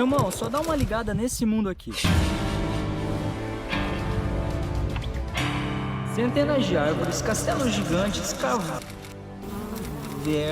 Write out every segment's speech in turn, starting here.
Meu irmão, só dá uma ligada nesse mundo aqui. Centenas de árvores, castelos gigantes,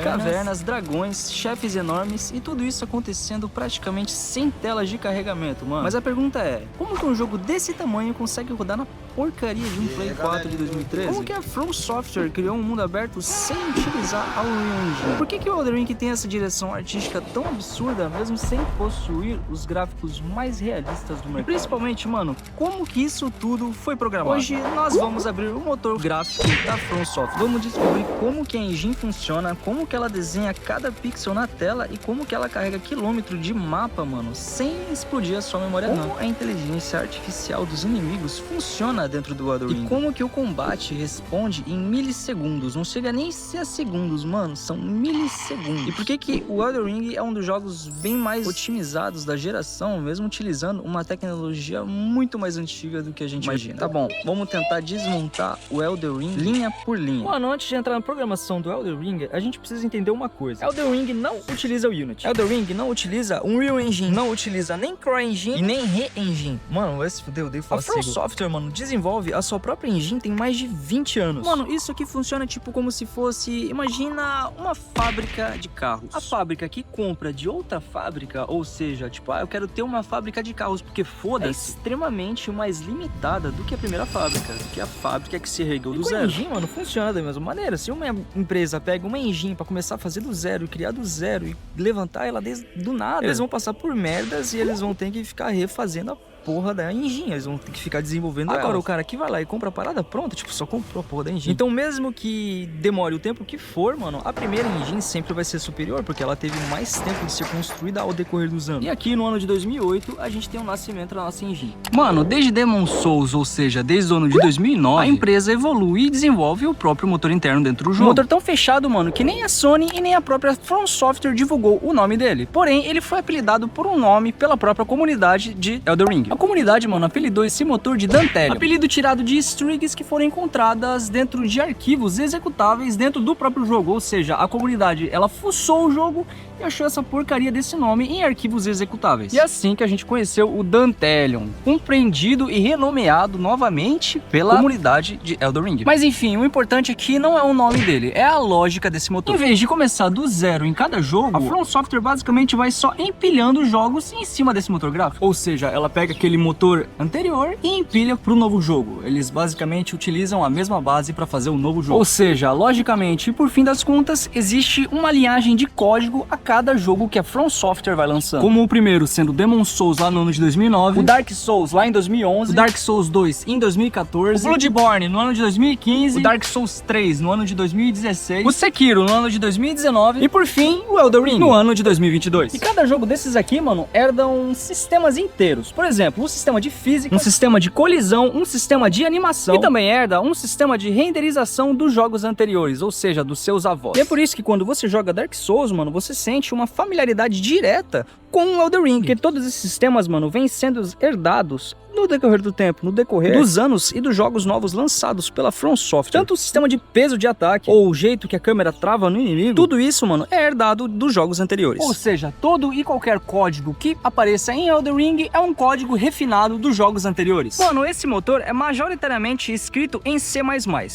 cavernas, dragões, chefes enormes e tudo isso acontecendo praticamente sem telas de carregamento, mano. Mas a pergunta é, como que um jogo desse tamanho consegue rodar na porcaria de um Play 4 de 2013? Como que a From Software criou um mundo aberto sem utilizar a Unreal Engine? Por que o Elden Ring tem essa direção artística tão absurda, mesmo sem possuir os gráficos mais realistas do mercado? E principalmente, mano, como que isso tudo foi programado? Hoje nós vamos abrir o motor gráfico da From Software. Vamos descobrir como que a engine funciona, como que ela desenha cada pixel na tela e como que ela carrega quilômetro de mapa, mano, sem explodir a sua memória RAM. Como a inteligência artificial dos inimigos funciona dentro do Elden Ring. E como que o combate responde em milissegundos. Não chega nem a ser segundos, mano, são milissegundos. E por que o Elden Ring é um dos jogos bem mais otimizados da geração, mesmo utilizando uma tecnologia muito mais antiga do que a gente imagina. Tá bom, vamos tentar desmontar o Elden Ring linha por linha. Mano, antes de entrar na programação do Elden Ring, a gente precisa entender uma coisa. Elden Ring não utiliza o Unity. Elden Ring não utiliza Unreal Engine, não utiliza nem CryEngine e nem Re-Engine. Mano, vai se fuder, eu dei fácil. A From Software, mano, desenvolve a sua própria engine tem mais de 20 anos. Mano, isso aqui funciona tipo como se fosse, imagina uma fábrica de carros. A fábrica que compra de outra fábrica, ou seja, tipo, eu quero ter uma fábrica de carros, porque foda-se, é extremamente mais limitada do que a primeira fábrica, que é a fábrica que se ergueu do zero. A engine, mano, funciona da mesma maneira. Se uma empresa pega uma engine pra começar a fazer do zero, criar do zero e levantar ela desde do nada, eles vão passar por merdas e eles vão ter que ficar refazendo a porra da engine, eles vão ter que ficar desenvolvendo. Agora o cara que vai lá e compra a parada pronta, tipo, só comprou a porra da engine. Então mesmo que demore o tempo que for, mano, a primeira engine sempre vai ser superior, porque ela teve mais tempo de ser construída ao decorrer dos anos. E aqui no ano de 2008, a gente tem o nascimento da nossa engine. Mano, desde Demon's Souls, ou seja, desde o ano de 2009, a empresa evolui e desenvolve o próprio motor interno dentro do jogo. Um motor tão fechado, mano, que nem a Sony e nem a própria From Software divulgou o nome dele. Porém, ele foi apelidado por um nome pela própria comunidade de Elden Ring. A comunidade, mano, apelidou esse motor de Dantelion, apelido tirado de streaks que foram encontradas dentro de arquivos executáveis dentro do próprio jogo, ou seja, a comunidade, ela fuçou o jogo e achou essa porcaria desse nome em arquivos executáveis. E é assim que a gente conheceu o Dantelion, compreendido e renomeado novamente pela comunidade de Elden Ring. Mas enfim, o importante aqui não é o nome dele, é a lógica desse motor. Em vez de começar do zero em cada jogo, a From Software basicamente vai só empilhando jogos em cima desse motor gráfico. Ou seja, ela pega aquele motor anterior e empilha para o novo jogo. Eles basicamente utilizam a mesma base para fazer o novo jogo. Ou seja, logicamente, por fim das contas, existe uma linhagem de código a cada jogo que a From Software vai lançando. Como o primeiro sendo Demon's Souls lá no ano de 2009, o Dark Souls lá em 2011, o Dark Souls 2 em 2014, o Bloodborne no ano de 2015, o Dark Souls 3 no ano de 2016, o Sekiro no ano de 2019 e por fim o Elden Ring no ano de 2022. E cada jogo desses aqui, mano, herdam sistemas inteiros. Por exemplo, um sistema de física, um sistema de colisão, um sistema de animação e também herda um sistema de renderização dos jogos anteriores, ou seja, dos seus avós. E é por isso que quando você joga Dark Souls, mano, você sente uma familiaridade direta com o Elden Ring, porque todos esses sistemas, mano, vêm sendo herdados no decorrer do tempo, no decorrer dos anos e dos jogos novos lançados pela From Software. Tanto o sistema de peso de ataque, ou o jeito que a câmera trava no inimigo, tudo isso, mano, é herdado dos jogos anteriores. Ou seja, todo e qualquer código que apareça em Elden Ring é um código refinado dos jogos anteriores. Mano, esse motor é majoritariamente escrito em C++,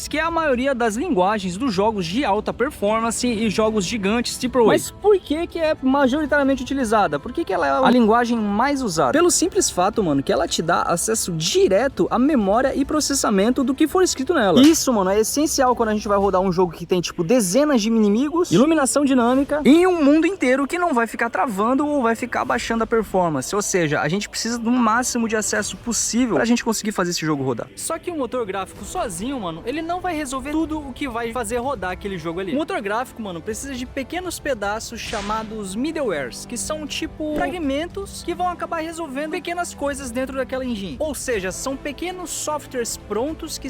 que é a maioria das linguagens dos jogos de alta performance e jogos gigantes AAA. Mas por que é majoritariamente utilizada? Por que ela é a linguagem mais usada? Pelo simples fato, mano, que ela te dá acesso direto à memória e processamento do que for escrito nela. Isso, mano, é essencial quando a gente vai rodar um jogo que tem, tipo, dezenas de inimigos, iluminação dinâmica e um mundo inteiro que não vai ficar travando ou vai ficar abaixando a performance. Ou seja, a gente precisa do máximo de acesso possível pra gente conseguir fazer esse jogo rodar. Só que o motor gráfico sozinho, mano, ele não vai resolver tudo o que vai fazer rodar aquele jogo ali. O motor gráfico, mano, precisa de pequenos pedaços chamados middlewares, que são, tipo, fragmentos que vão acabar resolvendo pequenas coisas dentro daquela engine. Ou seja, são pequenos softwares prontos que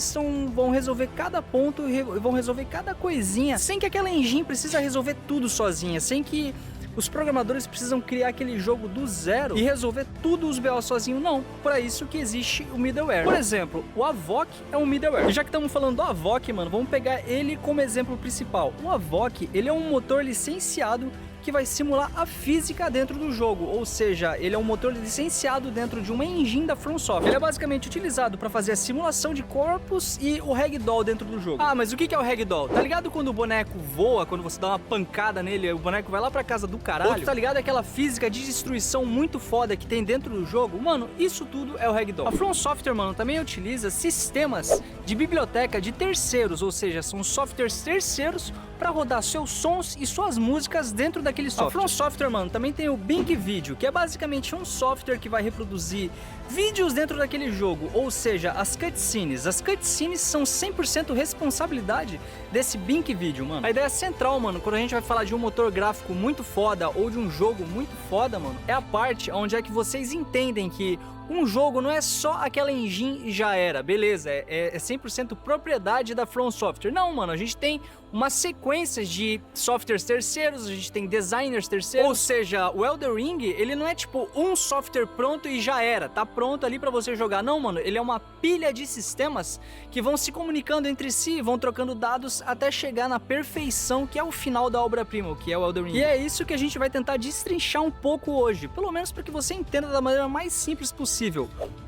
vão resolver cada ponto e vão resolver cada coisinha, sem que aquela engine precisa resolver tudo sozinha, sem que os programadores precisam criar aquele jogo do zero e resolver tudo os BO sozinho, não. Para isso que existe o middleware. Por exemplo, o Avoc é um middleware. E já que estamos falando do Avoc, mano, vamos pegar ele como exemplo principal. O Avoc, ele é um motor licenciado que vai simular a física dentro do jogo, ou seja, ele é um motor licenciado dentro de uma engine da From Software. Ele é basicamente utilizado para fazer a simulação de corpos e o ragdoll dentro do jogo. Ah, mas o que é o ragdoll? Tá ligado quando o boneco voa, quando você dá uma pancada nele, o boneco vai lá pra casa do caralho? Ou tá ligado aquela física de destruição muito foda que tem dentro do jogo? Mano, isso tudo é o ragdoll. A From Software, mano, também utiliza sistemas de biblioteca de terceiros, ou seja, são softwares terceiros para rodar seus sons e suas músicas dentro daquele software. A From Software, mano, também tem o Bing Video, que é basicamente um software que vai reproduzir vídeos dentro daquele jogo, ou seja, as cutscenes. As cutscenes são 100% responsabilidade desse Bing Video, mano. A ideia central, mano, quando a gente vai falar de um motor gráfico muito foda ou de um jogo muito foda, mano, é a parte onde é que vocês entendem que um jogo não é só aquela engine e já era, beleza, é 100% propriedade da From Software. Não, mano, a gente tem uma sequência de softwares terceiros, a gente tem designers terceiros, ou seja, o Elden Ring, ele não é tipo um software pronto e já era, tá pronto ali pra você jogar. Não, mano, ele é uma pilha de sistemas que vão se comunicando entre si, vão trocando dados até chegar na perfeição, que é o final da obra-prima, que é o Elden Ring. E é isso que a gente vai tentar destrinchar um pouco hoje, pelo menos para que você entenda da maneira mais simples possível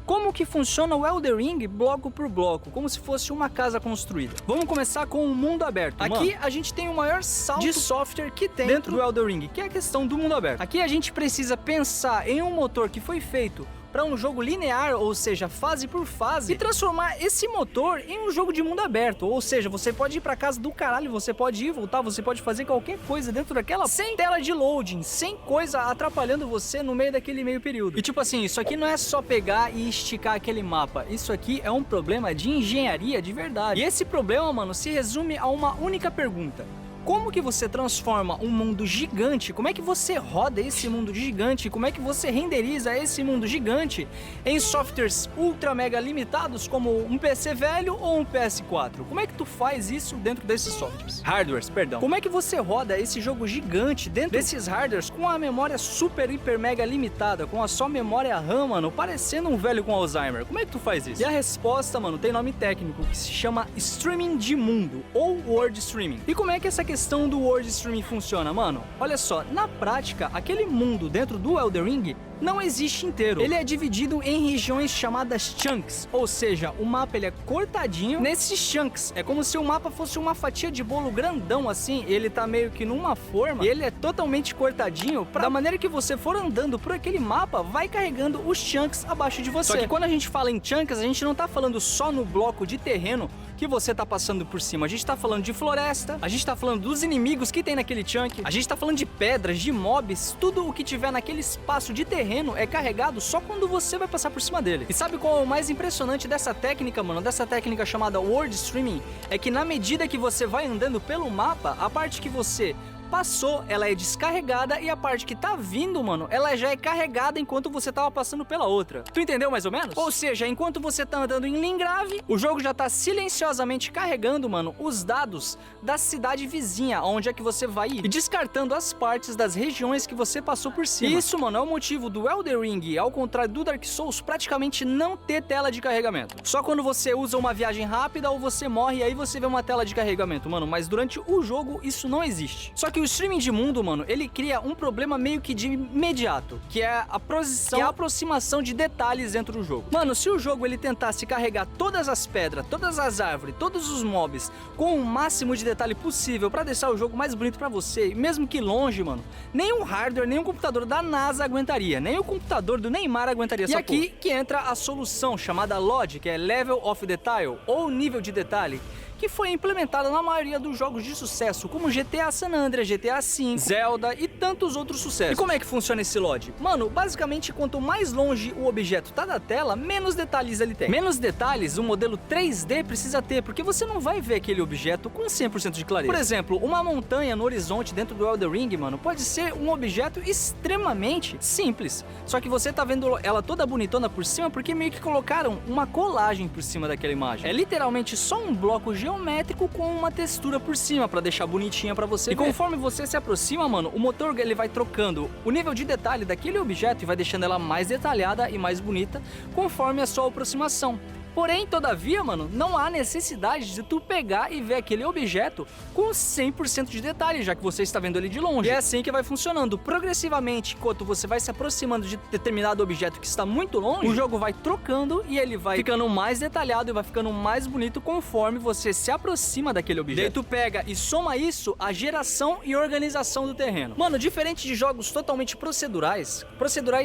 como que funciona o Elden Ring bloco por bloco, como se fosse uma casa construída. Vamos começar com o mundo aberto. Aqui a gente tem o maior salto de software que tem dentro do Elden Ring, que é a questão do mundo aberto. Aqui a gente precisa pensar em um motor que foi feito para um jogo linear, ou seja, fase por fase, e transformar esse motor em um jogo de mundo aberto, ou seja, você pode ir para casa do caralho, você pode ir, voltar, você pode fazer qualquer coisa dentro daquela sem tela de loading, sem coisa atrapalhando você no meio daquele meio período. E tipo assim, isso aqui não é só pegar e esticar aquele mapa, isso aqui é um problema de engenharia de verdade. E esse problema, mano, se resume a uma única pergunta: como que você transforma um mundo gigante, como é que você roda esse mundo gigante, como é que você renderiza esse mundo gigante em softwares ultra mega limitados como um PC velho ou um PS4? Como é que tu faz isso dentro desses softwares? Hardwares, perdão. Como é que você roda esse jogo gigante dentro desses hardwares com a memória super, hiper, mega limitada, com a só memória RAM, mano, parecendo um velho com Alzheimer? Como é que tu faz isso? E a resposta, mano, tem nome técnico, que se chama streaming de mundo, ou world streaming. E como é que essa questão do world streaming funciona, mano? Olha só, na prática, aquele mundo dentro do Elden Ring não existe inteiro. Ele é dividido em regiões chamadas chunks, ou seja, o mapa ele é cortadinho nesses chunks. É como se o mapa fosse uma fatia de bolo grandão assim, ele tá meio que numa forma, e ele é totalmente cortadinho, da maneira que você for andando por aquele mapa, vai carregando os chunks abaixo de você. Só que quando a gente fala em chunks, a gente não tá falando só no bloco de terreno que você tá passando por cima. A gente tá falando de floresta, a gente tá falando dos inimigos que tem naquele chunk, a gente tá falando de pedras, de mobs, tudo o que tiver naquele espaço de terreno é carregado só quando você vai passar por cima dele. E sabe qual é o mais impressionante dessa técnica, mano? Dessa técnica chamada World Streaming? É que na medida que você vai andando pelo mapa, a parte que você passou, ela é descarregada, e a parte que tá vindo, mano, ela já é carregada enquanto você tava passando pela outra. Tu entendeu mais ou menos? Ou seja, enquanto você tá andando em linha grave, o jogo já tá silenciosamente carregando, mano, os dados da cidade vizinha, onde é que você vai ir, e descartando as partes das regiões que você passou por cima. Isso, mano, é o motivo do Elden Ring, ao contrário do Dark Souls, praticamente não ter tela de carregamento. Só quando você usa uma viagem rápida ou você morre, aí você vê uma tela de carregamento, mano, mas durante o jogo isso não existe. Só que o streaming de mundo, mano, ele cria um problema meio que de imediato, que é a posição, que é a aproximação de detalhes dentro do jogo. Mano, se o jogo ele tentasse carregar todas as pedras, todas as árvores, todos os mobs com o máximo de detalhe possível pra deixar o jogo mais bonito pra você, mesmo que longe, mano, nenhum hardware, nenhum computador da NASA aguentaria, nem o computador do Neymar aguentaria essa porra. E aqui que entra a solução chamada LOD, que é Level of Detail, ou nível de detalhe, que foi implementada na maioria dos jogos de sucesso, como GTA San Andreas, GTA V, Zelda e tantos outros sucessos. E como é que funciona esse LOD? Mano, basicamente, quanto mais longe o objeto tá da tela, menos detalhes ele tem. Menos detalhes o modelo 3D precisa ter, porque você não vai ver aquele objeto com 100% de clareza. Por exemplo, uma montanha no horizonte dentro do Elden Ring, mano, pode ser um objeto extremamente simples, só que você tá vendo ela toda bonitona por cima, porque meio que colocaram uma colagem por cima daquela imagem. É literalmente só um bloco geométrico com uma textura por cima pra deixar bonitinha pra você ver. E conforme você se aproxima, mano, o motor ele vai trocando o nível de detalhe daquele objeto e vai deixando ela mais detalhada e mais bonita conforme a sua aproximação. Porém, todavia, mano, não há necessidade de tu pegar e ver aquele objeto com 100% de detalhe, já que você está vendo ele de longe. E é assim que vai funcionando. Progressivamente, enquanto você vai se aproximando de determinado objeto que está muito longe, o jogo vai trocando e ele vai ficando mais detalhado e vai ficando mais bonito conforme você se aproxima daquele objeto. Daí tu pega e soma isso à geração e organização do terreno. Mano, diferente de jogos totalmente procedurais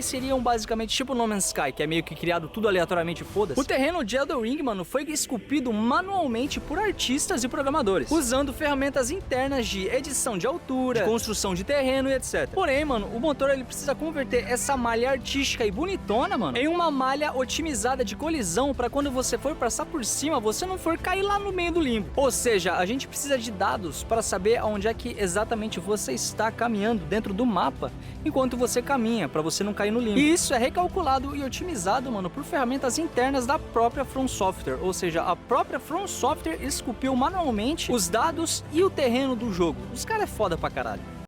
seriam basicamente tipo No Man's Sky, que é meio que criado tudo aleatoriamente, foda-se. O terreno de Elden Ring, mano, foi esculpido manualmente por artistas e programadores, usando ferramentas internas de edição de altura, de construção de terreno e etc. Porém, mano, o motor ele precisa converter essa malha artística e bonitona, mano, em uma malha otimizada de colisão para quando você for passar por cima, você não for cair lá no meio do limbo. Ou seja, a gente precisa de dados para saber aonde é que exatamente você está caminhando dentro do mapa enquanto você caminha, para você não cair no limbo. E isso é recalculado e otimizado, mano, por ferramentas internas da própria From Software, ou seja, a própria From Software esculpiu manualmente os dados e o terreno do jogo. Os caras é foda pra caralho.